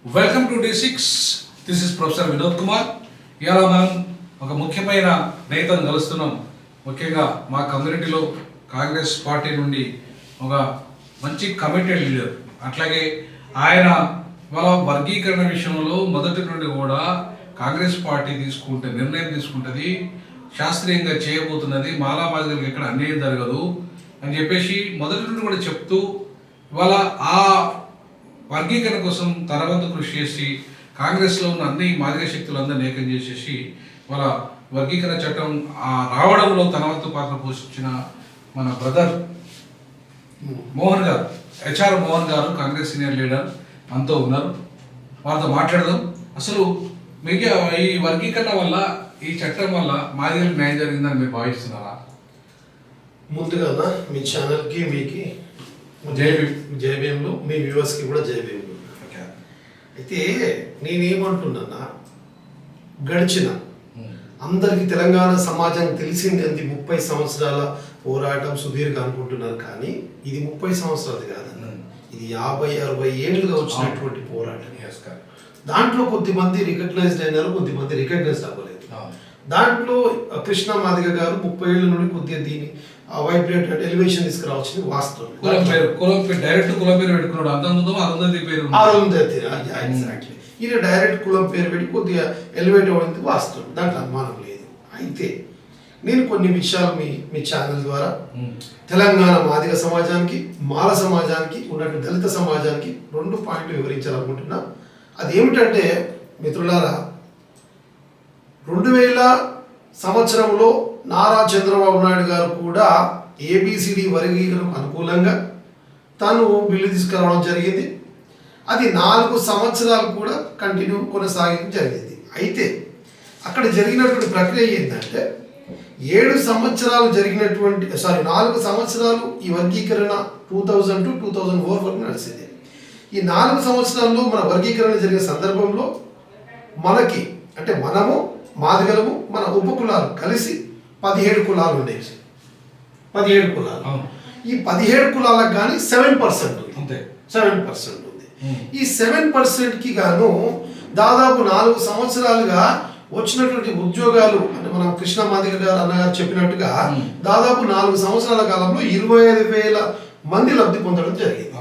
Welcome to D6. This is professor Vinod Kumar. ఇవాళ మనం ఒక ముఖ్యమైన నేతను కలుస్తున్నాం. ముఖ్యంగా మా కమ్యూనిటీలో కాంగ్రెస్ పార్టీ నుండి ఒక మంచి కమిటెడ్ లీడర్, అట్లాగే ఆయన వాళ్ళ వర్గీకరణ విషయంలో మొదటి నుండి కూడా కాంగ్రెస్ పార్టీ నిర్ణయం తీసుకుంటుంది, శాస్త్రీయంగా చేయబోతున్నది, మాలామాదిగలకు ఎక్కడ అన్యాయం జరగదు అని చెప్పేసి మొదటి నుండి కూడా చెప్తూ ఇవాళ ఆ వర్గీకరణ కోసం తన వంతు కృషి చేసి కాంగ్రెస్లో ఉన్న అన్ని మాదిగ శక్తులందరినీ ఏకం చేసేసి వాళ్ళ వర్గీకరణ చట్టం రావడంలో తన వంతు పాత్ర పోషించిన మన బ్రదర్ మోహన్ గారు, HR మోహన్ గారు, కాంగ్రెస్ సీనియర్ లీడర్ మనతో ఉన్నారు. వాళ్ళతో మాట్లాడదాం. అసలు మీకు ఈ వర్గీకరణ వల్ల, ఈ చట్టం వల్ల మాదిగలకు న్యాయం జరిగిందని మీరు భావిస్తున్నారా? ముందుగా మీ ఛానల్కి మీకు జయభీములు, మీ వ్యూవర్స్కి కూడా జయభీములు. అయితే నేనేమంటున్నా, గడిచిన అందరికీ తెలంగాణ సమాజం తెలిసింది అంది 30 సంవత్సరాల పోరాటం సుదీర్ఘ అనుకుంటున్నారు, కానీ ఇది 30 సంవత్సరాలు కాదన్న, ఇది 50-60 ఏళ్ళుగా వచ్చినటువంటి పోరాటం. దాంట్లో కొద్దిమంది రికగ్నైజ్డ్ అయినారు, కొద్దిమంది రికగ్నైజ్డ్ అవ్వలేదు. దాంట్లో కృష్ణ మాదిగ గారు 30 ఏళ్ళ నుండి కొద్దిగా దీన్ని వైబ్రేట్ ఎలివేషన్ తీసుకురావచ్చు వాస్తవం. డైరెక్ట్ కులం పేరు పెట్టుకున్నాడు, అరుంధతి. ఎగ్జాక్ట్లీ, ఈయన డైరెక్ట్ కులం పేరు పెట్టి కొద్దిగా ఎలివేట్ అవ్వడానికి వాస్తవం, దాంట్లో అనుమానం లేదు. అయితే నేను కొన్ని విషయాలు మీ ఛానల్ ద్వారా తెలంగాణ మాదిగ సమాజానికి, మాల సమాజానికి, ఉన్నటువంటి దళిత సమాజానికి 2 పాయింట్లు వివరించాలనుకుంటున్నా. అదేమిటంటే మిత్రులారా, 2000 సంవత్సరంలో నారా చంద్రబాబు నాయుడు గారు కూడా ABCD వర్గీకరణకు అనుకూలంగా తను బిల్లు తీసుకురావడం జరిగింది. అది 4 సంవత్సరాలు కూడా కొనసాగడం జరిగింది. అయితే అక్కడ జరిగినటువంటి ప్రక్రియ ఏంటంటే 4 సంవత్సరాలు ఈ వర్గీకరణ 2000 to 2004 వరకు నడిచింది. ఈ 4 సంవత్సరాల్లో మన వర్గీకరణ జరిగిన సందర్భంలో మనకి అంటే మనము మాదిగలము, మన ఉపకులాలు కలిసి 17 కులాలు ఉండేవి. 17 కులాలు. ఈ 17 కులాలకు కానీ 7% ఉంది. 7% ఉంది. ఈ 7%కి గాను దాదాపు 4 సంవత్సరాలుగా వచ్చినటువంటి ఉద్యోగాలు, అంటే మనం కృష్ణ మాదిగ గారు అన్నగారు చెప్పినట్టుగా దాదాపు 4 సంవత్సరాల కాలంలో 25,000 మంది లబ్ధి పొందడం జరిగింది.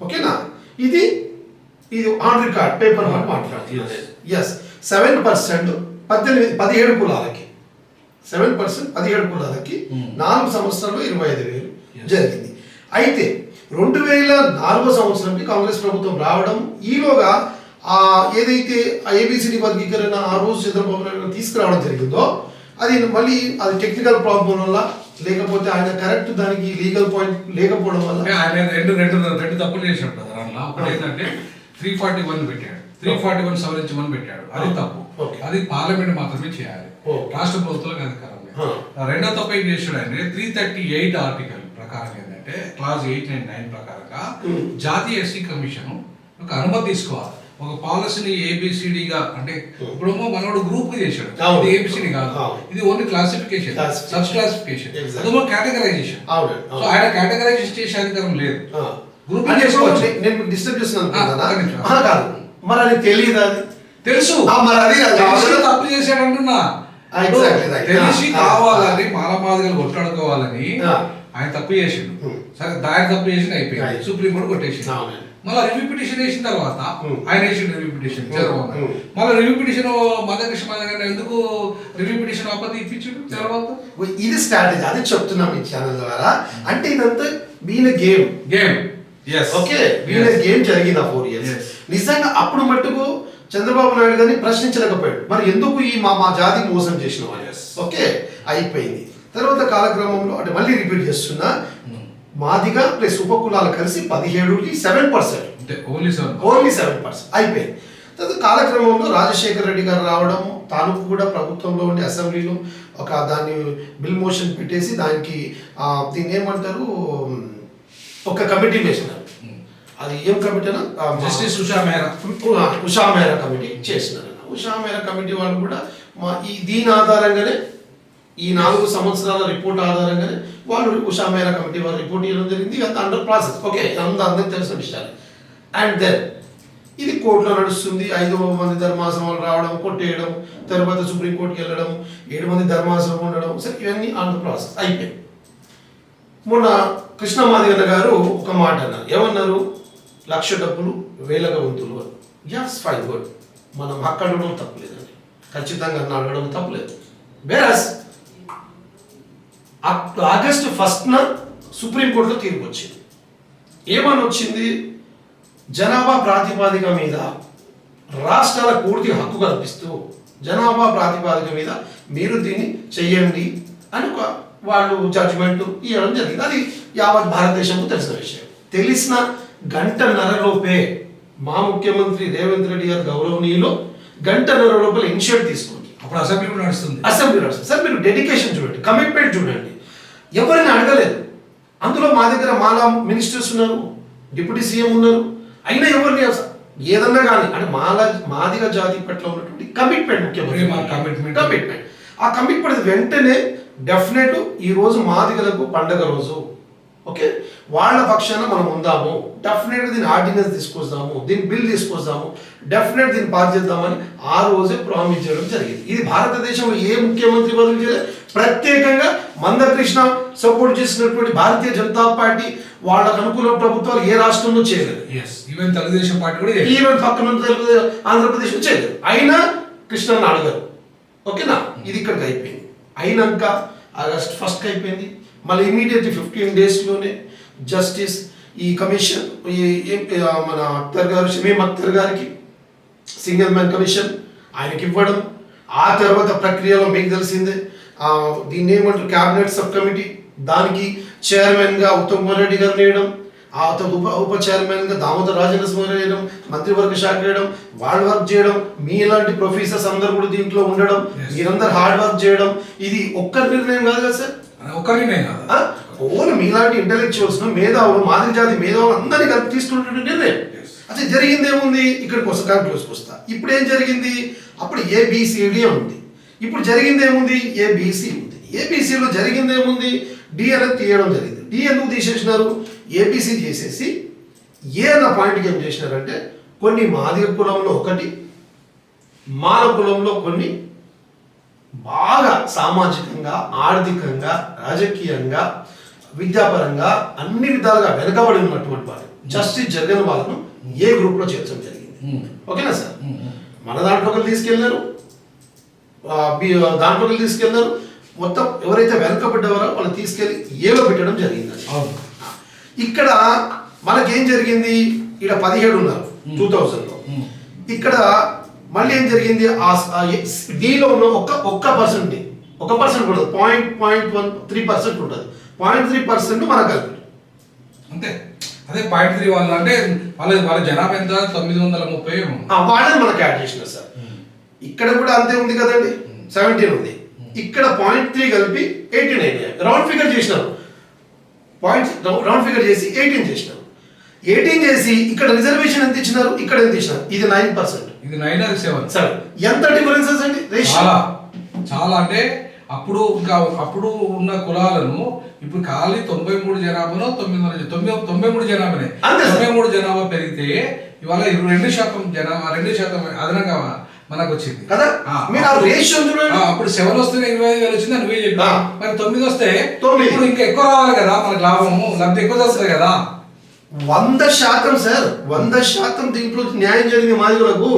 ఓకేనా? ఇది ఆన్ రికార్డ్ పేపర్ మాట్లాడుతుంది. ఎస్, 7% 17 కులాలకి 7% 17 కులాలకి 4 సంవత్సరాల్లో 25,000 జరిగింది. అయితే 2004 సంవత్సరంకి కాంగ్రెస్ ప్రభుత్వం రావడం, ఈలోగా ఏదైతే ABCD వర్గీకరణ ఆ రోజు చంద్రబాబు నాయుడు తీసుకురావడం జరిగిందో అది మళ్ళీ అది టెక్నికల్ ప్రాబ్లం వల్ల, లేకపోతే ఆయన కరెక్ట్ దానికి లీగల్ పాయింట్ లేకపోవడం వల్ల ఆయన రెండు తప్పులు చేశాడు కదా. అందులో ఒకటి ఏంటంటే 341 పెట్టాడు, 341 సవరించమని పెట్టాడు. అది తప్పు. అది పార్లమెంట్ మాత్రమే చేయాలి, రాష్ట్ర ప్రభుత్వాలకు అధికారం లేదు. రెండో తప్పు ఏం చేశాడు అంటే 338 ఆర్టికల్ ప్రకారం ఏంటంటే క్లాస్ 8 and 9 ప్రకారంగా జాతీయ SC కమిషన్ ఒక అనుమతి తీసుకోవాలి. ఒక పాలసీని ABCD గా, అంటే ఇప్పుడు మనోడు గ్రూప్ చేశాడు, ఇది ABCD కాదు, ఇది only classification, sub classification, categorisation. So ఆయన కేటగరైజేషన్ చేసే అధికారం లేదు. గ్రూప్ చేసుకోవచ్చు. నేను డిస్టర్బ్ చేస్తున్నాను. మరి అది తెలియదు, అది తెలుసు, తప్పు చేశాడు అంటున్నా. తెలిసి కావాలని మాలమాదిగలు కొట్లాడుకోవాలని ఆయన తప్పు చేసిండు. సరే, దాని తప్పు చేసి అయిపోయింది, సుప్రీం కోర్టు కొట్టేసింది. మళ్ళీ రివ్యూ పిటిషన్ వేసిన తర్వాత ఆయన వేసిండు రివ్యూ పిటిషన్ చంద్రబాబు. మళ్ళీ రివ్యూ పిటిషన్ మదకృష్ణ ఎందుకు రివ్యూ పిటిషన్ అప్పటి ఇప్పించాడు చంద్రబాబు? ఇది స్ట్రాటజీ, అది చెప్తున్నాం ఈ ఛానల్ ద్వారా. అంటే ఇదంతా బీన్ గేమ్. ఓకే, గేమ్ జరిగింది 4 years. నిజంగా అప్పుడు మట్టుకు చంద్రబాబు నాయుడు గారిని ప్రశ్నించలేకపోయాడు. మరి ఎందుకు ఈ మా జాతికి మోసం చేసిన వాళ్ళు? ఓకే, అయిపోయింది. తర్వాత కాలక్రమంలో అంటే మళ్ళీ రిపీట్ చేస్తున్నా, మాదిగ ప్లస్ ఉపకులాలు కలిసి 17కి 7%, ఓన్లీ 7% అయిపోయింది. తర్వాత కాలక్రమంలో రాజశేఖర్ రెడ్డి గారు రావడం, తాను కూడా ప్రభుత్వంలో ఉండి అసెంబ్లీలో దాన్ని బిల్ మోషన్ పెట్టేసి దానికి దీన్ని ఏమంటారు, ఒక కమిటీ వేసినారు. అది ఏం కమిటీ అన్న, జస్టిస్ ఉషా మెహ్రా కమిటీ చేసినారు. ఉషా మెహ్రా కమిటీ వాళ్ళు కూడా దీని ఆధారంగానే, ఈ 4 సంవత్సరాల రిపోర్ట్ ఆధారంగానే వాళ్ళు ఉషా మెహ్రా కమిటీ వాళ్ళు రిపోర్ట్ ఇవ్వడం జరిగింది. అంత అండర్ ప్రాసెస్. ఓకే, అందరికీ తెలిసిన విషయాలు. అండ్ దెన్ ఇది కోర్టులో నడుస్తుంది. 5 మంది ధర్మాసనం రావడం, కొట్టేయడం, తర్వాత సుప్రీంకోర్టుకి వెళ్ళడం, 7 మంది ధర్మాసనం ఉండడం, సరే ఇవన్నీ ఆన్ ద ప్రాసెస్ అయిపోయింది. మొన్న కృష్ణ మాదిగన్న గారు ఒక మాట అన్నారు. ఏమన్నారు? 1,00,000 డబ్బులు వేలగా వంతులు. యాస్ ఫైన్ గుడ్, మనం హక్కు అడగడం తప్పులేదండి, ఖచ్చితంగా అడగడం తప్పులేదు. వేరస్ ఆగస్టు 1న సుప్రీంకోర్టులో తీర్పు వచ్చింది. ఏమని వచ్చింది? జనాభా ప్రాతిపాదిక మీద రాష్ట్రాల పూర్తి హక్కు కల్పిస్తూ జనాభా ప్రాతిపాదిక మీద మీరు దీన్ని చెయ్యండి అని వాళ్ళు జడ్జిమెంట్ ఇవ్వడం జరిగింది. అది యావత్ భారతదేశంకు తెలిసిన విషయం. తెలిసిన గంటన్నరలోపే మా ముఖ్యమంత్రి రేవంత్ రెడ్డి గారు గౌరవనీయులు గంటన్నర లోపల ఇనిషియేట్ తీసుకుంది. అప్పుడు అసెంబ్లీ కూడా నడుస్తుంది. అసెంబ్లీ నడుస్తుంది. సార్ మీరు డెడికేషన్ చూడండి, కమిట్మెంట్ చూడండి. ఎవరిని అడగలేదు. అందులో మా దగ్గర మాలా మినిస్టర్స్ ఉన్నారు, డిప్యూటీ సీఎం ఉన్నారు. అయినా ఎవరిని ఏదన్నా కానీ అంటే మాదిగ జాతి పట్ల ఉన్నటువంటి కమిట్మెంట్ ముఖ్యమంత్రి కమిట్మెంట్. ఆ కమిట్మెంట్ వెంటనే డెఫినెట్ ఈ రోజు మాదిగలకు పండగ రోజు, ఓకే, వాళ్ళ పక్షాన మనం ఉందాము, డెఫినెట్ దీన్ని ఆర్డినెన్స్ తీసుకొస్తాము, దీన్ని బిల్ తీసుకొస్తాము, డెఫినెట్ దీన్ని పాస్ చేద్దామని ఆ రోజే ప్రామిస్ చేయడం జరిగింది. ఇది భారతదేశంలో ఏ ముఖ్యమంత్రి వరకు చేయలేదు. ప్రత్యేకంగా మందకృష్ణ సపోర్ట్ చేసినటువంటి భారతీయ జనతా పార్టీ వాళ్ళకు అనుకూల ప్రభుత్వాలు ఏ రాష్ట్రంలో చేయలేదు. ఈవెన్ తెలుగుదేశం పార్టీ కూడా ఈవెన్ పక్కన ఆంధ్రప్రదేశ్ చేయలేదు. అయినా కృష్ణని అడగరు. ఓకేనా? ఇది ఇక్కడికి అయిపోయింది. అయినాక ఆగస్ట్ 1కి అయిపోయింది. మళ్ళీ ఇమీడియట్లీ 15 డేస్లోనే జస్టిస్ ఈ కమిషన్ మన అఖ్తర్ గారు, షమీమ్ అఖ్తర్ గారికి సింగిల్ మ్యాన్ కమిషన్ ఆయనకి ఇవ్వడం. ఆ తర్వాత ప్రక్రియలో మీకు తెలిసిందే దీన్ని ఏమంటారు క్యాబినెట్ సబ్ కమిటీ, దానికి చైర్మన్గా ఉత్తమ్ కుమార్ రెడ్డి గారిని వేయడం, ఆ ఉప చైర్మన్గా దామోదర్ రాజనరసింహ వేయడం, మంత్రివర్గ శాఖ వేయడం, వాళ్ళు వర్క్ చేయడం, మీలాంటి ప్రొఫెసర్స్ అందరూ కూడా దీంట్లో ఉండడం, మీరందరూ హార్డ్ వర్క్ చేయడం. ఇది ఒక్కరి నిర్ణయం కాదు కదా సార్, ఓన్ మీలాంటి ఇంటెలెక్చువల్స్ మేధావులు, మాదిగ జాతి మేధావులు అందరినీ కలిపి తీసుకున్నటువంటి నిర్ణయం. అదే జరిగింది ఏముంది? ఇక్కడికి వస్తా, కంక్లూజ్కి వస్తా. ఇప్పుడు ఏం జరిగింది? అప్పుడు ఏబిసిడి ఉంది. ఇప్పుడు జరిగింది ఏముంది? ఏబిసి ఉంది. ఏబిసిలో జరిగింది ఏముంది? డి అనేది తీయడం జరిగింది. డి ఎందుకు తీసేసినారు? ఏబిసి చేసేసి ఏ అన్న పాయింట్కి ఏం చేసినారంటే కొన్ని మాదిగ కులంలో ఒకటి, మాల కులంలో కొన్ని బాగా సామాజికంగా, ఆర్థికంగా, రాజకీయంగా, విద్యాపరంగా అన్ని విధాలుగా వెనుకబడి ఉన్నటువంటి వాళ్ళు జస్టిస్ జరగని వాళ్ళను ఏ గ్రూప్లో చేర్చడం జరిగింది. ఓకేనా సార్? మన దాంట్లోకి తీసుకెళ్ళినారు, దాంట్లోకి తీసుకెళ్ళినారు. మొత్తం ఎవరైతే వెనకబడ్డవారో వాళ్ళు తీసుకెళ్ళి ఏలో పెట్టడం జరిగింది. ఇక్కడ మనకేం జరిగింది? ఇక్కడ 17 ఉన్నారు 2000లో. ఇక్కడ మళ్ళీ ఏం జరిగింది? డీలో ఉన్న ఒక్క పర్సెంట్ కూడా 0.13% ఉంటుంది. 0.3% మన కలిపి అంతే. అదే 0.3 వాళ్ళు అంటే వాళ్ళ జనాభా ఎంత? 930 వాళ్ళని మనకు యాడ్ చేసినారు సార్. ఇక్కడ కూడా అంతే ఉంది కదండి, 17 ఉంది. ఇక్కడ 0.3 కలిపి 18 అయినాయి. రౌండ్ ఫిగర్ చేసినారు, రౌండ్ ఫిగర్ చేసి 18 చేసినారు. 18 చేసి ఇక్కడ రిజర్వేషన్ ఎంత ఇచ్చినారు, ఇక్కడ ఎంత ఇచ్చినారు? ఇది 9%, ఇది 9 అది 7. సరే, ఎంత డిఫరెన్సెస్ అండి? చాలా అంటే అప్పుడు అప్పుడు ఉన్న కులాలను ఇప్పుడు ఖాళీ 93 జనాభాలో 93 జనాభానే 93 జనాభా పెరిగితే ఇవాళ 2% జనాభా 2% అదనంగా మనకు వచ్చింది కదా. అప్పుడు 7 వస్తే 25,000 వచ్చింది అని నువ్వే చెప్పి, మరి 9 వస్తే ఇప్పుడు ఇంకా ఎక్కువ రావాలి కదా, మనకు లాభము లబ్ధి ఎక్కువ వస్తుంది కదా. 100% సార్, 100% దీంట్లో న్యాయం జరిగింది మాదిగలకు.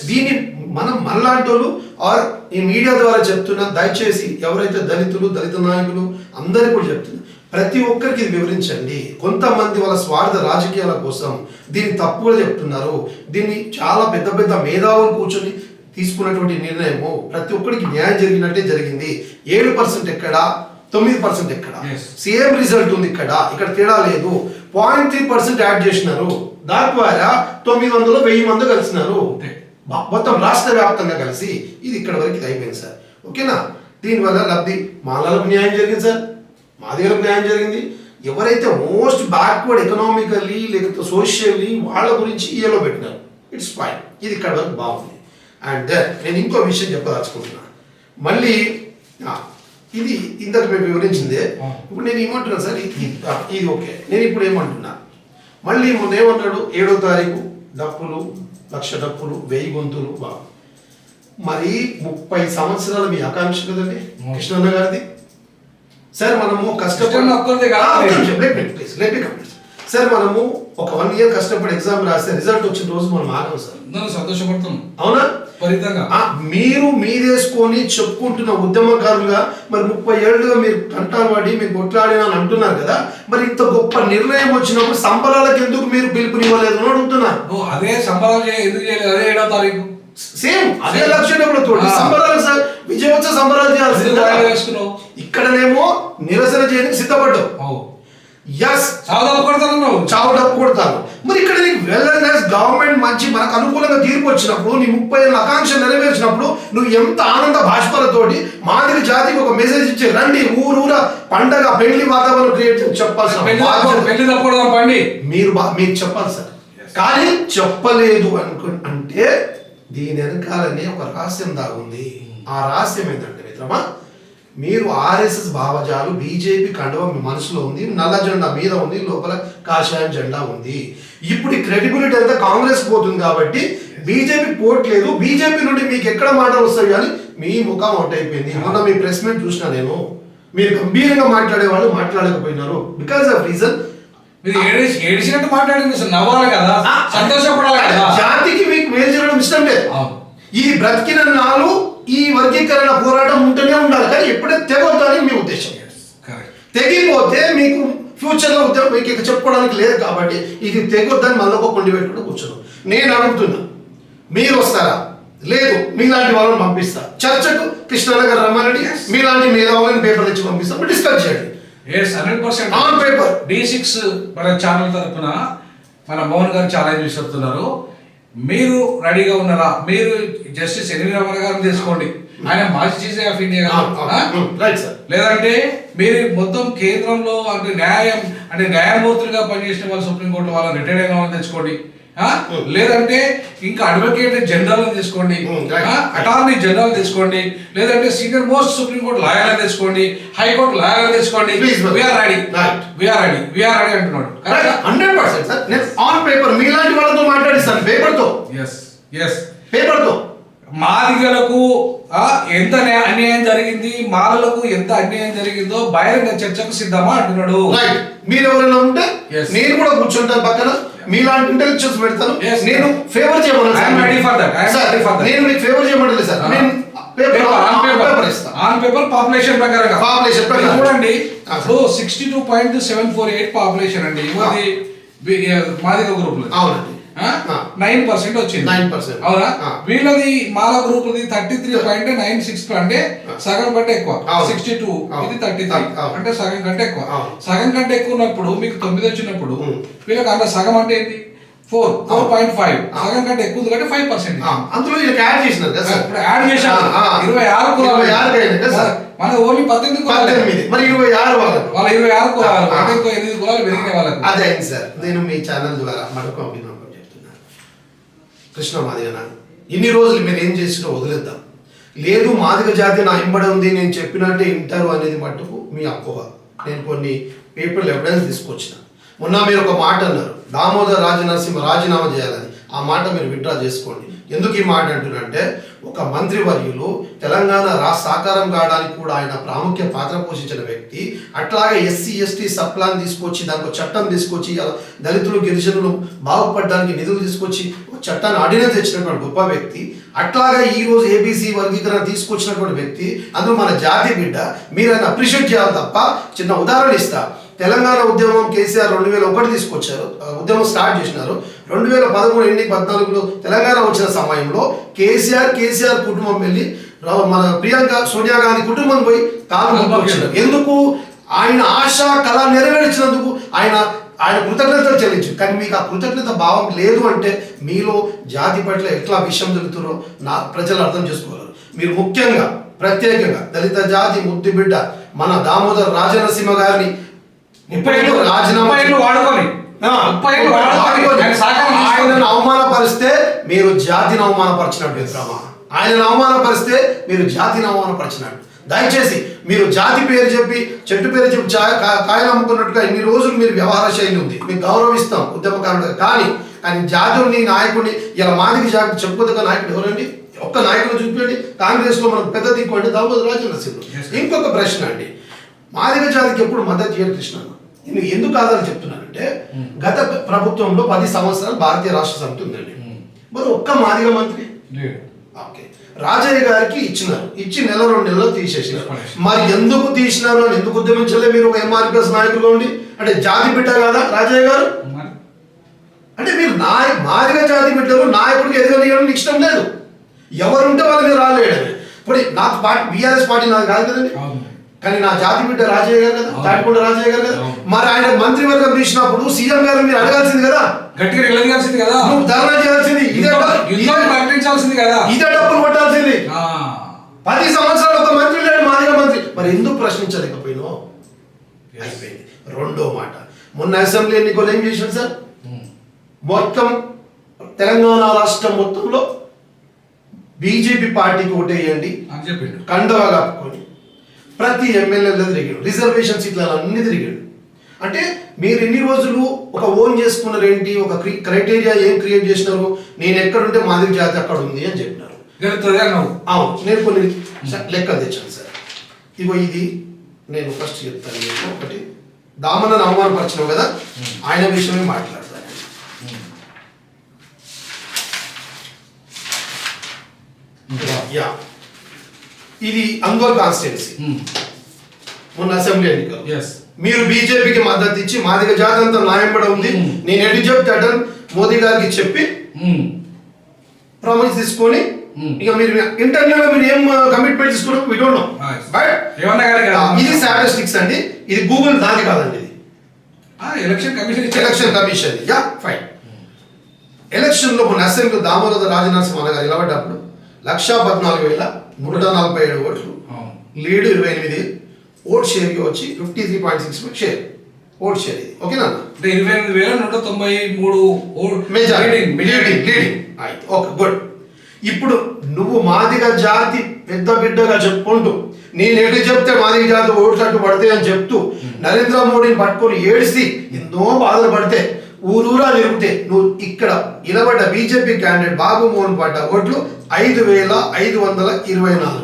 దీన్ని మనం మనలాంటి వాళ్ళు ఆర్ ఈ మీడియా ద్వారా చెప్తున్నా, దయచేసి ఎవరైతే దళితులు, దళిత నాయకులు అందరికీ కూడా చెప్తున్నా, ప్రతి ఒక్కరికి ఇది వివరించండి. కొంతమంది వాళ్ళ స్వార్థ రాజకీయాల కోసం దీన్ని తప్పుగా చెప్తున్నారు. దీన్ని చాలా పెద్ద పెద్ద మేధావులు కూర్చొని తీసుకున్నటువంటి నిర్ణయము ప్రతి ఒక్కరికి న్యాయం జరిగినట్టే జరిగింది. 7% ఎక్కడ, 9% ఎక్కడ, సేమ్ రిజల్ట్ ఉంది. ఇక్కడ తేడా లేదు. 0.3% యాడ్ చేసినారు. దాని ద్వారా 900 1000 మంది కలిసినారు. మొత్తం రాష్ట్ర వ్యాప్తంగా కలిసి ఇది ఇక్కడ వరకు ఇది అయిపోయింది సార్. ఓకేనా? దీనివల్ల లబ్ధి మాలలకు న్యాయం జరిగింది సార్, మాదిగలకు న్యాయం జరిగింది. ఎవరైతే మోస్ట్ బ్యాక్వర్డ్ ఎకనామికల్లీ లేకపోతే సోషల్లీ వాళ్ళ గురించి ఏలో పెట్టినారు. ఇట్స్ ఫైన్, ఇది ఇక్కడ వరకు బాగుంది. అండ్ నేను ఇంకో విషయం చెప్పదలుచుకుంటున్నా. మళ్ళీ ఇది ఇంతకు మేము వివరించిందే. ఇప్పుడు నేను ఏమంటున్నాను సార్, ఇది ఓకే. నేను ఇప్పుడు ఏమంటున్నా, మళ్ళీ మొన్న ఏమన్నాడు 7వ తారీఖు డప్పులు 1,00,000 డప్పులు 1000 గొంతులు మరి 30 సంవత్సరాలు మీ ఆకాంక్ష కదండి కృష్ణన్న గారిది. సార్ మనము సార్ మనము ఒక 1 ఇయర్ కష్టపడి ఎగ్జామ్ రాస్తే రిజల్ట్ వచ్చిన రోజు మనం ఆగం సార్, సంతోషపడుతున్నాం. అవునా? మీరు మీరేసుకొని చెప్పుకుంటున్న ఉద్యమకారులుగా మరి 30 ఏళ్ళుగా మీరు కంటాలు పడి మీరు కొట్లాడినా అని అంటున్నారు కదా, మరి ఇంత గొప్ప నిర్ణయం వచ్చినప్పుడు సంబరాలకు ఎందుకు మీరు పిలుపునివ్వలేదు అని అడుగుతున్నారు. అదే సంబరాలు ఎందుకు చేయలేదు? అదే 7వ తారీఖు సేమ్ అదే లక్ష్యం సంబరాలు సార్, విజయోత్సవ సంబరాలు చేయాల్సి. ఇక్కడనేమో నిరసన చేయడానికి సిద్ధపడ్డావు. చావు డప్పు కొడతాను. మరి ఇక్కడ నీకు గవర్నమెంట్ మంచి మనకు అనుకూలంగా తీర్పు వచ్చినప్పుడు, నీ 30 ఏళ్ళ ఆకాంక్ష నెరవేర్చినప్పుడు నువ్వు ఎంత ఆనంద భాష్పాలతోటి మాదిరి జాతికి ఒక మెసేజ్ ఇచ్చే రండి ఊరూర పండగ పెళ్లి వాతావరణం క్రియేట్ చెప్పాల్సిన మీరు చెప్పాలి సార్. కానీ చెప్పలేదు అంటే దీని వెనకాలనే ఒక రహస్యం దాగుంది. ఆ రహస్యం ఏంటంటే మిత్రమా, మీరు ఆర్ఎస్ఎస్ భావజాలు బీజేపీ కండువ మీ మనసులో ఉంది, నల్ల జెండా మీద ఉంది, లోపల కాషాయం జెండా ఉంది. ఇప్పుడు ఈ క్రెడిబిలిటీ అంతా కాంగ్రెస్ పోతుంది కాబట్టి బీజేపీ పోవట్లేదు. బీజేపీ నుండి మీకు ఎక్కడ మాటలు వస్తాయి కానీ మీ ముఖం అవుట్ అయిపోయింది. మొన్న మీ ప్రెస్ మీట్ చూసినా నేను, మీరు గంభీరంగా మాట్లాడే వాళ్ళు మాట్లాడకపోయినారు. బికాస్ ఆఫ్ రీజన్ ఏడిసినట్టు మాట్లాడింది సార్, నవ్వాలి కదా, సంతోషపడాలి కదా. జాతికి మీకు మేలు జరగడం ఇష్టం లేదు. ఇది బ్రతికిన నాలు ఈ వర్గీకరణ పోరాటం ఉంటూనే ఉండాలి, కానీ ఎప్పుడైతే తెగొద్దని మీ ఉద్దేశం. తెగిపోతే మీకు ఫ్యూచర్లో ఉద్యోగం మీకు ఇక చెప్పుకోవడానికి లేదు కాబట్టి ఇది తెగొద్దని మళ్ళీ ఒక కొండి పెట్టుకుంటూ కూర్చోను. నేను అడుగుతున్నా, మీరు వస్తారా? లేదు, మీలాంటి వాళ్ళని పంపిస్తా చర్చకు. కృష్ణన్న గారు రమ్మనండి, మీలాంటి మేధావులను పేపర్ తెచ్చి పంపిస్తాం, డిస్కస్ చేయండి. 100% ఆన్ పేపర్. D6 మన ఛానల్ తరఫున మన మోహన్ గారు ఛాలెంజ్ విసురుతున్నారు. మీరు రెడీగా ఉన్నారా? మీరు జస్టిస్ ఎన్వి రమణ గారిని తీసుకోండి, ఆయన మాజీ చీఫ్ ఆఫ్ ఇండియా కదా. లేదంటే మీరు మొత్తం కేంద్రంలో అంటే న్యాయమూర్తులుగా పనిచేసిన వాళ్ళు సుప్రీంకోర్టు వాళ్ళని రిటైర్ అయిన వాళ్ళని తెచ్చుకోండి. లేదంటే ఇంకా అడ్వకేట్ జనరల్ తీసుకోండి, అటార్నీ జనరల్ తీసుకోండి, లేదంటే సీనియర్ మోస్ట్ సుప్రీంకోర్టు లాయర్ తెచ్చుకోండి, హైకోర్టు లాయర్ తెచ్చుకోండి. వీఆర్ రెడీ అంటున్నాడు. 100% సార్. నేను ఆన్ పేపర్ మీలాంటి వాళ్ళతో మాట్లాడిస్తాను, పేపర్తో. పేపర్తో మాదిగలకు ఎంత అన్యాయం జరిగింది, మాలలకు ఎంత అన్యాయం జరిగిందో బహిరంగ చర్చకు సిద్ధమా అంటున్నాడు. మీరు ఎవరైనా ఉంటే నేను కూడా కూర్చుంటాను పక్కన, మీలాంటి ఇంటెలిజెన్స్ పెడతాను. నేను ఫేవర్ చేయమని నేను మీకు ఫేవర్ చేయమని సార్. ఆన్ పేపర్ పాపులేషన్ ప్రకారం చూడండి. ఇప్పుడు 62.748 పాపులేషన్ అండి మాదిగ గ్రూప్ లో. అవునండి, 9% వచ్చింది. 9%. అవునా? వీళ్ళది మాల గ్రూప్ 33.96, అంటే సగం కంటే ఎక్కువ. 62 ఇది 33 అంటే సగం కంటే ఎక్కువ. సగం కంటే ఎక్కువ ఉన్నప్పుడు మీకు 9 వచ్చినప్పుడు వీళ్ళకి అంత సగం అంటే ఏంటి? 4.5. సగం కంటే ఎక్కువ కంటే 5%. అందులో యాడ్ చేసినారు కదా సార్. ఇప్పుడు యాడ్ చేశారు 26 కులాలు. మన ఓన్లీ 18 మరి 26 వాళ్ళ 26 కులాలు, 8 కులాలు పెరిగిన వాళ్ళకి. అదే అయింది సార్. నేను మీ ఛానల్ ద్వారా మరొక అభినందన చెప్తున్నాను. కృష్ణ మాదిగ, ఇన్ని రోజులు మీరు ఏం చేసినా వదిలేద్దాం. లేదు మాదిగ జాతి నా ఇంబడి ఉంది, నేను చెప్పినట్టే వింటారు అనేది మట్టుకు మీ అపోహ. నేను కొన్ని పేపర్లు ఎవిడెన్స్ తీసుకొచ్చిన. మొన్న మీరు ఒక మాట అన్నారు, దామోదర్ రాజనరసింహ రాజీనామా చేయాలని. ఆ మాట మీరు విత్డ్రా చేసుకోండి. ఎందుకు ఈ మాట అంటున్నంటే, ఒక మంత్రివర్యులు తెలంగాణ రాష్ట్ర సాకారం కావడానికి కూడా ఆయన ప్రాముఖ్య పాత్ర పోషించిన వ్యక్తి. అట్లాగే ఎస్సీ ఎస్టీ సప్లాన్ తీసుకొచ్చి దానికి చట్టం తీసుకొచ్చి దళితులు గిరిజనులు బాగుపడడానికి నిధులు తీసుకొచ్చి చట్టాన్ని ఆర్డినెన్స్ తెచ్చినటువంటి గొప్ప వ్యక్తి. అట్లాగే ఈ రోజు ఏబీసీ వర్గీకరణ తీసుకొచ్చినటువంటి వ్యక్తి. అందులో మన జాతి బిడ్డ. మీరు ఆయన అప్రిషియేట్ చేయాలి తప్ప. చిన్న ఉదాహరణ ఇస్తా. తెలంగాణ ఉద్యమం కేసీఆర్ 2001 తీసుకొచ్చారు, ఉద్యమం స్టార్ట్ చేసినారు. 2013 14లో తెలంగాణ వచ్చిన సమయంలో కేసీఆర్ కుటుంబం వెళ్ళి మన ప్రియాంక సోనియా గాంధీ కుటుంబం పోయి కాలు. ఎందుకు? ఆయన ఆశ కళ నెరవేర్చినందుకు ఆయన కృతజ్ఞతలు చెల్లించు. కానీ మీకు ఆ కృతజ్ఞత భావం లేదు అంటే మీలో జాతి పట్ల ఎట్లా విషయం జరుగుతుందో ప్రజలు అర్థం చేసుకోగలరు. మీరు ముఖ్యంగా ప్రత్యేకంగా దళిత జాతి ముద్దు బిడ్డ మన దామోదర్ రాజనరసింహ గారిని ఆయనను అవమానపరిస్తే మీరు జాతిని అవమానపరిచినట్టు. ఆయనను అవమానపరిస్తే మీరు జాతిని అవమానపరిచినట్టు. దయచేసి మీరు జాతి పేరు చెప్పి చెట్టు పేరు చెప్పి కాయలు అమ్ముకున్నట్టుగా ఇన్ని రోజులు మీరు వ్యవహార శైలి ఉంది, మీకు గౌరవిస్తాం ఉద్యమకారులుగా. కానీ కానీ జాతుని నాయకుడిని ఇలా మాదిగ జాతి చెప్పుకోదగ్గ నాయకుడు ఎవరండి? ఒక్క నాయకుడు చూపించండి. కాంగ్రెస్లో మనకు పెద్ద దిక్కు అంటే దామోదర రాజనరసింహుడు. ఇంకొక ప్రశ్న అండి, మాదిగ జాతికి ఎప్పుడు మద్దతు చేయాలి కృష్ణ? నేను ఎందుకు కాదని చెప్తున్నానంటే గత ప్రభుత్వంలో 10 సంవత్సరాలు భారతీయ రాష్ట్ర సమితి ఉందండి. మరి ఒక్క మాదిగ మంత్రి ఓకే రాజయ్య గారికి ఇచ్చినారు, ఇచ్చి నెల 2 నెలలు తీసేసినారు. మరి ఎందుకు తీసినారు అని ఎందుకు ఉద్యమించలే మీరు? ఒక ఎంఆర్పిఎస్ నాయకులుగా ఉండి అంటే జాతి బిడ్డ కదా రాజయ్య గారు? అంటే మీరు మాదిగ జాతి బిడ్డలు నాయకుడికి ఎదగనియడం ఇష్టం లేదు, ఎవరుంటే వాళ్ళ మీద రాలేయడమే. ఇప్పుడు నాకు పార్టీ బీఆర్ఎస్ పార్టీ నాకు కాదు కదండి, కానీ నా జాతి బిడ్డ రాజయ్య గారు కదా, తాటికొండ రాజయ్య గారు కదా. మరి ఆయన మంత్రివర్గం తీసినప్పుడు సీఎం గారు మీరు అడగాల్సింది కదా, గట్టిగా నిలదీయాల్సింది కదా, నువ్వు ధర్నా చేయాల్సింది, ప్రకటించాల్సింది కదా, ఇదే డబ్బులు కొట్టాల్సింది. 10 సంవత్సరాలు ఒక మంత్రి లేడు మాదిగ మంత్రి, మరి ఎందుకు ప్రశ్నించలేకపోయినావు? అయిపోయింది. రెండో మాట, మొన్న అసెంబ్లీ ఎన్నికలు ఏం చేశారు సార్? మొత్తం తెలంగాణ రాష్ట్రం మొత్తంలో బీజేపీ పార్టీకి ఓటేయండి అని చెప్పిండు, కండవా కప్పుకొని ప్రతి ఎమ్మెల్యేలో తిరిగాడు, రిజర్వేషన్ సీట్లలో అన్ని తిరిగాడు. అంటే మీరు ఎన్ని రోజులు ఒక ఓన్ చేసుకున్నారు ఏంటి, ఒక క్రైటీరియా ఏం క్రియేట్ చేసినారు? నేను ఎక్కడుంటే మాదిగ జాతి అక్కడ ఉంది అని చెప్పినారు. అవును, నేను కొన్ని లెక్కలు తెచ్చాను సార్. ఇగో ఇది నేను ఫస్ట్ చెప్తాను మీకు. ఒకటి, దామన్నను అవమానపరిచినావు కదా, ఆయన విషయమే మాట్లాడతాను. యా, ఇది అంగోల్ కాన్స్టిట్యున్సీ, మొన్న అసెంబ్లీ ఎన్నికలు. మీరు బీజేపీకి మద్దతు ఇచ్చి మాదిగ జాతి అంతా న్యాయంపడ ఉంది, నేను ఎటు చెప్తే అటల్ మోదీ గారికి చెప్పి ప్రామిస్ తీసుకొని ఇక మీరు ఇంటర్నల్ గా మీరు ఏం కమిట్మెంట్ తీసుకున్నారు వి డోంట్ నో, బట్ ఇది స్టాటిస్టిక్స్ అండి, ఇది గూగుల్ దాని కాదండి, ఇది election commission. Yeah fine. Election లో మొన్న అసెంబ్లీ దామోదర రాజనరసింహ గారు నిలబడ్డప్పుడు 1,14,147 ఓట్లు, లీడ్ 28, ఓట్ షేర్ వచ్చి 53.6% షేర్, ఓట్ షేర్ ఇది. ఓకేనా? 28,193 ఓకే గుడ్. ఇప్పుడు నువ్వు మాదిగ జాతి పెద్ద బిడ్డగా చెప్పుకుంటూ నేను ఎటు చెప్తే మాదిగ జాతి ఓట్లు అట్టు పడతాయి అని చెప్తూ నరేంద్ర మోడీని పట్టుకొని ఏడిసి ఎన్నో బాధలు పడితే ఊరూరా తిరిగితే నువ్వు ఇక్కడ నిలబడ్డ బీజేపీ క్యాండిడేట్ బాబు మోహన్ పడ్డ ఓట్లు 5,524.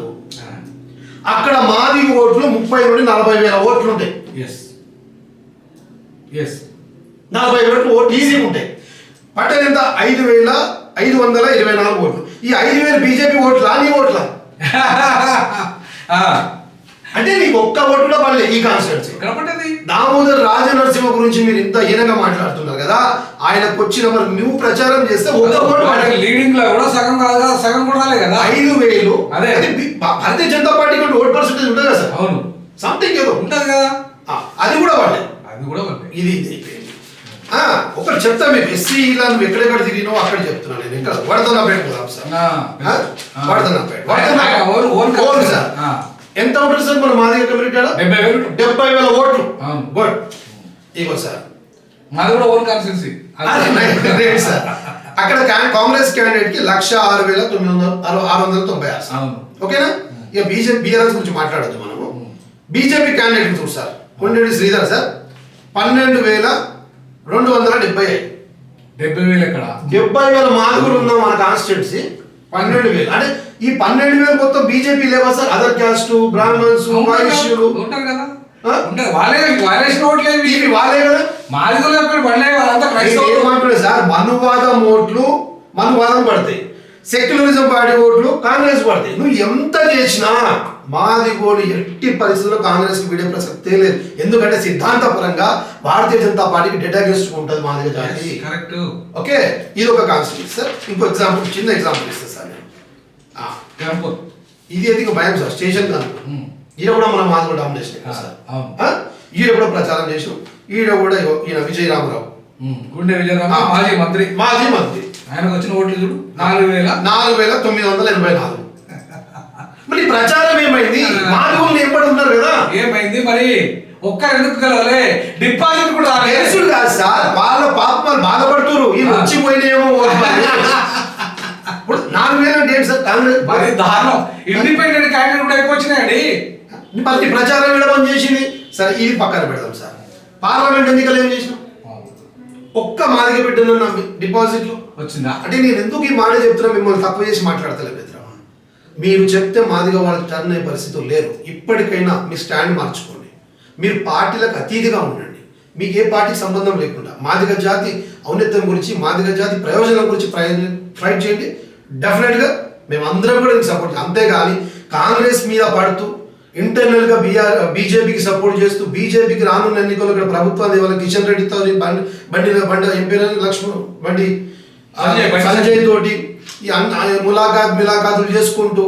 అక్కడ మాదిగ ఓట్లు 30 నుండి 40,000 ఓట్లు ఉంటాయి. 40,000 ఓట్లు ఈజీగా ఉంటాయి. పట్టణ ఎంత? 5,524 ఓట్లు. ఈ 5,000 బీజేపీ ఓట్లా నీ ఓట్లా? అంటే నీకు ఒక్క ఓటు కూడా పడలేదు ఈ కాన్స్టిట్యున్సీ. దామోదర్ రాజనరసింహ గురించి మీరు ఇంత హీనంగా మాట్లాడుతున్నారు కదా, ఆయనకు వచ్చిన మరి నువ్వు ప్రచారం చేస్తే ఒక్క ఓటు లీడింగ్ లో కూడా సగం కాదా, సగం కూడా రాలే కదా. 5,000 అదే Bharatiya Janata party vote percentage ఉంటుంది కదా సార్. అవును, సంథింగ్ ఏదో ఉంటుంది కదా, అది కూడా పడలేదు. ఇది ఒకటి చెప్తా మీకు, ఎస్సీ ఇలా నువ్వు ఎక్కడెక్కడ తిరిగినావు అక్కడ చెప్తున్నాను నేను. ఇక్కడ వడదన్నపేట పోదాం సార్. వడదన్నపేట సార్ ఎంత ఉంటుంది సార్ మన మాదిగ కమ్యూనిటీ? 70,000 ఓట్లు. గుడ్. ఇగో సార్ మాది కూడా ఓన్ కాన్స్టిట్యున్సీ సార్. అక్కడ కాంగ్రెస్ క్యాండిడేట్ కి 1,06,696. ఓకేనా? ఇక బీజేపీ బీఆర్ఎస్ గురించి మాట్లాడద్దు మనము. బీజేపీ క్యాండిడేట్ చూడు సార్, కొండేటి శ్రీధర్ సార్ 12,275. 70,000 ఎక్కడ? 70,000 మాదిగులు ఉన్నాం మన కాన్స్టిట్యున్సీ. 12,000 అంటే ఈ 12,000 మొత్తం బీజేపీ లేవా సార్? అదర్ క్యాస్ట్, బ్రాహ్మణ్స్, వైశ్యులు ఉంటారు కదా, వాళ్ళే వాళ్ళే కదా. ఏమంటున్నాయి సార్, మనువాదం ఓట్లు మనువాదం పడతాయి, సెక్యులరిజం పార్టీ ఓట్లు కాంగ్రెస్ పడతాయి. నువ్వు ఎంత చేసినా మాదిగోడు ఎట్టి పరిస్థితుల్లో కాంగ్రెస్ కి విడే ప్రసక్తే లేదు. ఎందుకంటే సిద్ధాంతపరంగా భారతీయ జనతా పార్టీకి డెడ్ అగేన్స్ట్ ఉంటుంది మాదిగ జాతి. కరెక్ట్. ఓకే, ఇది ఒక కాన్స్టిట్యూన్సీ సార్. ఇంకో ఎగ్జాంపుల్, చిన్న ఎగ్జాంపుల్ ఇస్తా సార్ నేను. ఇది అయితే భయం సార్, స్టేషన్ కాదు. ఈయన కూడా మనం మాదిగోడు డామినేషన్ సార్. ఈయన కూడా ప్రచారం చేసాం. ఈయన కూడా ఈయన విజయరామరావు, గుండె విజయరామరావు, మాజీ మంత్రి. ఆయనకు వచ్చిన ఓట్లు చూడు 4,984. మరి ప్రచారం ఏమైంది? మాదిగోళ్ళు ఎంపడి ఉన్నారు కదా, ఏమైంది మరి? ఒక్క ఎందుకు కలవాలి? డిపాజిట్ కూడా తెలుసుడు కాదు సార్, వాళ్ళ పాపం బాధపడుతున్నారు. ఈ వచ్చిపోయినేమో 4,000 అంటే ఏంటి సార్? కాంగ్రెస్ మరి దారుణం. ఇండిపెండెంట్ క్యాండిడేట్ కూడా ఎక్కువ వచ్చినాయండి. మరి ప్రచారం విడమని చేసింది సరే, ఇది పక్కన పెడదాం సార్. పార్లమెంట్ ఎన్నికలు ఏం చేసినాం? ఒక్క మాదిగ బిడ్డనన్న డిపాజిట్లు వచ్చిందా? అంటే నేను ఎందుకు ఈ మాట చెప్తున్నా, మిమ్మల్ని తక్కువ చేసి మాట్లాడతలేదు మిత్రమా. మీరు చెప్తే మాదిగా వాళ్ళకి టర్న్ అయ్యే పరిస్థితులు లేరు. ఇప్పటికైనా మీ స్టాండ్ మార్చుకోండి. మీరు పార్టీలకు అతీతిగా ఉండండి. మీకు ఏ పార్టీకి సంబంధం లేకుండా మాదిగ జాతి ఔన్నత్యం గురించి, మాదిగ జాతి ప్రయోజనం గురించి ఫైట్ చేయండి. డెఫినెట్గా మేమందరం కూడా మీకు సపోర్ట్. అంతేగాని కాంగ్రెస్ మీద పడుతూ ఇంటర్నల్గా బీజేపీకి సపోర్ట్ చేస్తూ, బీజేపీకి రానున్న ఎన్నికల్లో ఇక్కడ ప్రభుత్వాన్ని వాళ్ళ కిషన్ రెడ్డితో బండి ఎంపీ బండి సంజయ్ తోటి ఈ ములాఖాతులు చేసుకుంటూ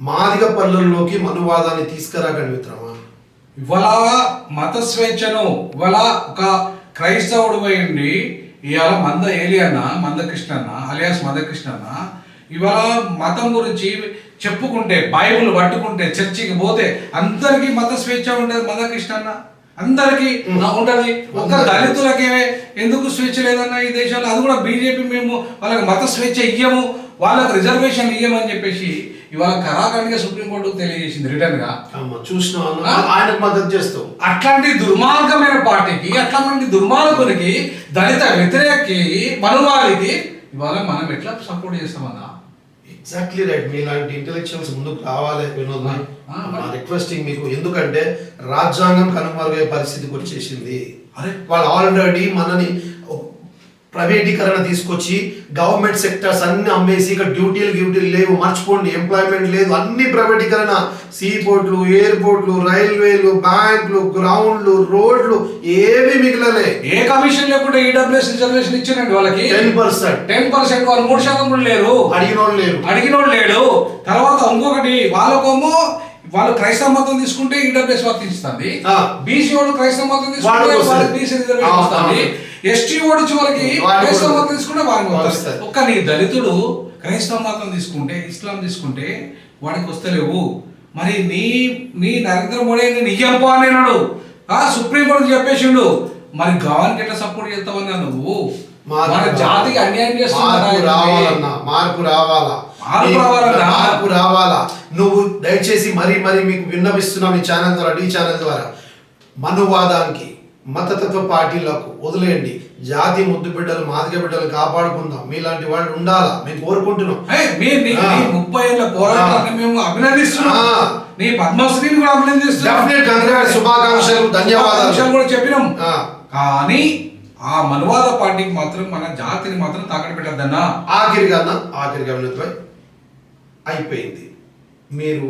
మాదిగ పల్లెల్లోకి మనువాదాన్ని తీసుకురాకండి మిత్రమా. ఇవాళ మత స్వేచ్ఛను ఇవాళ ఒక క్రైస్తవుడు పోయింది, ఇవాళ మంద ఏలియన్న మందకృష్ణన్న అలియాస్ మందకృష్ణన్న ఇవాళ మతం గురించి చెప్పుకుంటే, బైబుల్ పట్టుకుంటే, చర్చికి పోతే అందరికీ మత స్వేచ్ఛ ఉండదు. మందకృష్ణన్న అందరికీ ఉంటది, ఒక్క దళితులకే ఎందుకు స్వేచ్ఛ లేదన్న ఈ దేశంలో? అది కూడా బీజేపీ మేము వాళ్ళకి మత స్వేచ్ఛ ఇయ్యము, వాళ్ళకి రిజర్వేషన్ ఇయ్యమని చెప్పేసి ఇవాళ కరాఖండిగా సుప్రీంకోర్టుకు తెలియజేసింది రిటర్న్ గా. ఆయనకు మద్దతు చేస్తూ అట్లాంటి దుర్మార్గమైన పార్టీకి, అట్లాంటి దుర్మార్గునికి, దళిత వ్యతిరేకి, మనువాదికి ఇవాళ మనం ఎట్లా సపోర్ట్ చేస్తామన్నా? Exactly right. మీలాంటి ఇంటెలెక్చువల్స్ ముందుకు రావాలి వినోద్ భాయ్. రిక్వెస్టింగ్ మీకు, ఎందుకంటే రాజ్యాంగం కనుమరుగయ్యే పరిస్థితికి వచ్చేసింది. వాళ్ళు ఆల్రెడీ మనని ప్రైవేటీకరణ తీసుకొచ్చి గవర్నమెంట్ సెక్టర్స్ అన్ని అమ్మేసి ఇక డ్యూటీలు లేవు, మర్చిపోండి, ఎంప్లాయ్మెంట్ లేదు, అన్ని ప్రైవేటీకరణ. సీ పోర్ట్లు, ఎయిర్పోర్ట్లు, రైల్వేలు, బ్యాంకులు, గ్రౌండ్లు, రోడ్లు ఏవి మిగిలలే. ఏ కమిషన్ లేకుండా ఈడబ్ల్యూఎస్ రిజర్వేషన్ ఇచ్చారండి వాళ్ళకి 10%. వాళ్ళు 3% కూడా లేరు, అడిగినోడు లేడు. తర్వాత ఇంకొకటి వాళ్ళకేమో వాళ్ళు క్రైస్తవ మతం తీసుకుంటే ఈడబ్ల్యూఎస్ వర్తిస్తుంది, బీసీ వాడు క్రైస్తవ మతం తీసుకుంటే వాళ్ళకి బీసీ రిజర్వేషన్ వస్తుంది, ఎస్టీ వాడు చివరికి క్రైస్తవ మతం తీసుకుంటే వారికి వస్తుంది. ఒక్క నీ దళితుడు క్రైస్తవ మతం తీసుకుంటే, ఇస్లాం తీసుకుంటే వాడికి వస్తలేవు. మరి నీ నరేంద్ర మోడీ నేను ఇయ్యంపో అన్నాడు, సుప్రీంకోర్టు చెప్పేసిండు. మరి గవర్నమెంట్ ఎట్లా సపోర్ట్ చేస్తావన్నా నువ్వు? మన జాతికి అన్యాయం చేస్తున్నా. మార్పు రావాలా. నువ్వు దయచేసి మరీ మీకు విన్నవిస్తున్నాం ఈ ఛానల్ ద్వారా, ఈ ఛానల్ ద్వారా, మనువాదానికి, మతతత్వ పార్టీలకు వదిలేయండి. జాతి ముద్దు బిడ్డలు, మాదిగ బిడ్డలు కాపాడుకుందాం. మీలాంటి వాళ్ళు ఉండాలా మేము కోరుకుంటున్నాం. 30 ఏళ్ల పోరాటాన్ని మేము అభినందిస్తున్నాం. నీ పద్మశ్రీని కూడా అభినందిస్తున్నాం. శుభాకాంక్షలు, ధన్యవాదాలు కూడా చెప్పినాం. కానీ ఆ మనువాద పార్టీకి మాత్రం మన జాతిని మాత్రం తాకట్టు పెట్టద్దన్నా. ఆఖరిగా వినోద్ భాయ్ అయిపోయింది. మీరు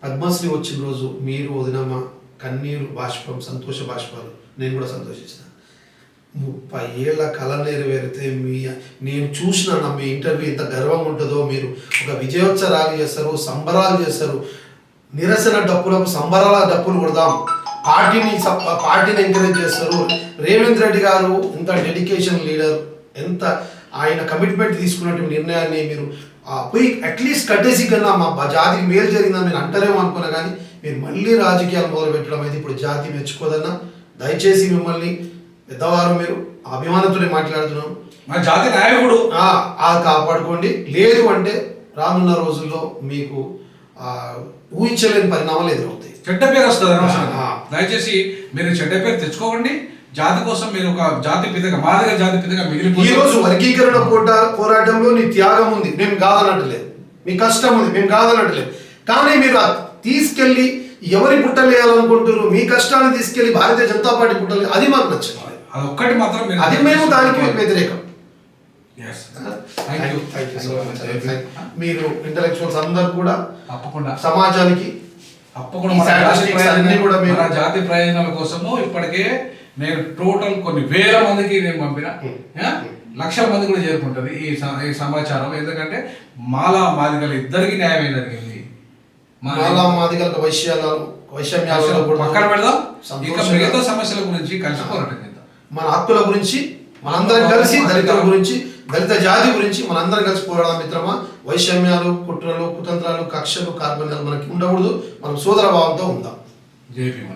పద్మశ్రీ వచ్చిన రోజు మీరు వదినమ్మ కన్నీరు బాష్పం, సంతోష బాష్పాలు, నేను కూడా సంతోషిస్తాను. 30 ఏళ్ళ కళ నెరవేరితే నేను చూసిన మీ ఇంటర్వ్యూ ఎంత గర్వంగా ఉంటుందో. మీరు ఒక విజయోత్సవాలు చేస్తారు, సంబరాలు చేస్తారు, నిరసన డప్పులకు సంబరాల డప్పులు కొడదాం, పార్టీని ఎంకరేజ్ చేస్తారు. రేవంత్ రెడ్డి గారు ఎంత డెడికేషన్ లీడర్, ఎంత ఆయన కమిట్మెంట్ తీసుకున్నటువంటి నిర్ణయాన్ని మీరు పోయి అట్లీస్ట్ కట్టేసి కన్నా మా జాతికి మేలు జరిగిందని మీరు అంటారేమో అనుకున్నా, కానీ మీరు మళ్ళీ రాజకీయాలు మొదలు పెట్టడం అయితే ఇప్పుడు జాతి మెచ్చుకోదన్నా. దయచేసి మిమ్మల్ని పెద్దవారు, మీరు అభిమానంతోనే మాట్లాడుతున్నాం, మన జాతి నాయకుడు, కాపాడుకోండి. లేదు అంటే రానున్న రోజుల్లో మీకు ఊహించలేని పరిణామాలు ఎదురవుతాయి. చెడ్డ పేరు వస్తుంది. దయచేసి మీరు చెడ్డ పేరు తెచ్చుకోకండి. జాతి కోసం మీరు ఒక జాతి పితగా, మాదిగ జాతి పితగా మిగిలిపోయి. ఈ రోజు వర్గీకరణ పోరాటంలో నీ త్యాగం ఉంది, మేము కాదనట్లేదు, మీ కష్టం ఉంది, మేము కాదనట్లేదు. కానీ మీరు తీసుకెళ్లి ఎవరి పుట్టలేయాలనుకుంటున్నారు, మీ కష్టాన్ని తీసుకెళ్లి భారతీయ జనతా పార్టీ పుట్టలేదు, అది మాకు నచ్చలేదు. అదొక్కటి మాత్రం, అది మేము దానికి వ్యతిరేకం. మీరు ఇంటలెక్చువల్స్ అందరూ కూడా తప్పకుండా సమాజానికి మన జాతి ప్రయోజనాల కోసము ఇప్పటికే నేను టోటల్ కొన్ని వేల మందికి నేను పంపిన, లక్షల మంది కూడా చేరుకుంటుంది ఈ సమాచారం. ఎందుకంటే మాలా మాదిగల ఇద్దరికి న్యాయం జరిగింది. మాలా మాదిగల వైషమ్యాలు పక్కన పెడదాం, ఇంకా మిగతా సమస్యల గురించి కలిసి పోరాటం చేద్దాం. మన హక్కుల గురించి మనందరం కలిసి, దళితుల గురించి, దళిత జాతి గురించి మనందరం కలిసి పోరాడదాం మిత్రమా. వైషమ్యాలు, కుట్రలు, కుతంత్రాలు, కక్షలు, కార్బన్యాలు మనకి ఉండకూడదు. మనం సోదర భావంతో ఉందాం. జై భీమ్.